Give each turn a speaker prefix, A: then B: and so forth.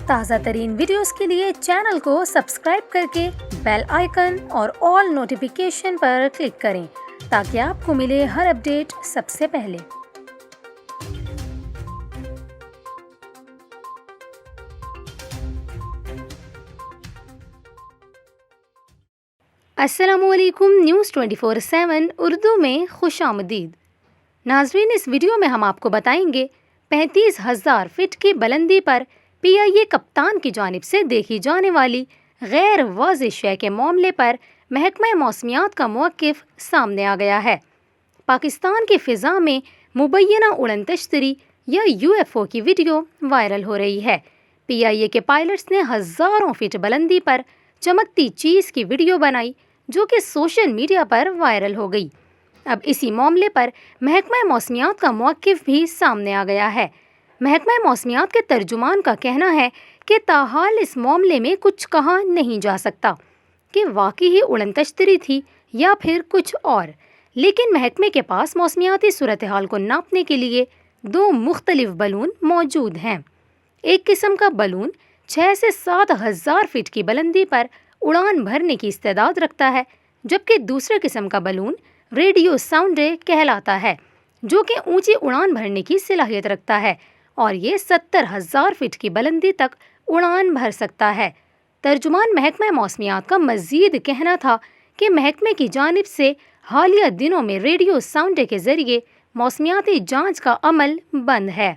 A: تازہ ترین ویڈیوز کے لیے چینل کو سبسکرائب کر کے بیل آئیکن اور آل نوٹیفیکیشن پر کلک کریں تاکہ آپ کو ملے ہر اپڈیٹ سب سے پہلے۔ السلام علیکم، نیوز 24/7 اردو میں خوش آمدید۔ ناظرین، اس ویڈیو میں ہم آپ کو بتائیں گے 35,000 فٹ کی بلندی پر پی آئی اے کپتان کی جانب سے دیکھی جانے والی غیر واضح شے کے معاملے پر محکمہ موسمیات کا موقف سامنے آ گیا ہے۔ پاکستان کی فضا میں مبینہ اڑن تشتری یا UFO کی ویڈیو وائرل ہو رہی ہے۔ پی آئی اے کے پائلٹس نے ہزاروں فٹ بلندی پر چمکتی چیز کی ویڈیو بنائی جو کہ سوشل میڈیا پر وائرل ہو گئی۔ اب اسی معاملے پر محکمہ موسمیات کا موقف بھی سامنے آ گیا ہے۔ محکمہ موسمیات کے ترجمان کا کہنا ہے کہ تاحال اس معاملے میں کچھ کہا نہیں جا سکتا کہ واقعی ہی اڑن تشتری تھی یا پھر کچھ اور، لیکن محکمے کے پاس موسمیاتی صورتحال کو ناپنے کے لیے 2 مختلف بلون موجود ہیں۔ ایک قسم کا بلون 6 سے 7 ہزار فٹ کی بلندی پر اڑان بھرنے کی استعداد رکھتا ہے، جبکہ دوسرے قسم کا بلون ریڈیو ساؤنڈے کہلاتا ہے جو کہ اونچی اڑان بھرنے کی صلاحیت رکھتا ہے اور یہ 70,000 فٹ کی بلندی تک اڑان بھر سکتا ہے۔ ترجمان محکمہ موسمیات کا مزید کہنا تھا کہ محکمے کی جانب سے حالیہ دنوں میں ریڈیو ساؤنڈے کے ذریعے موسمیاتی جانچ کا عمل بند ہے۔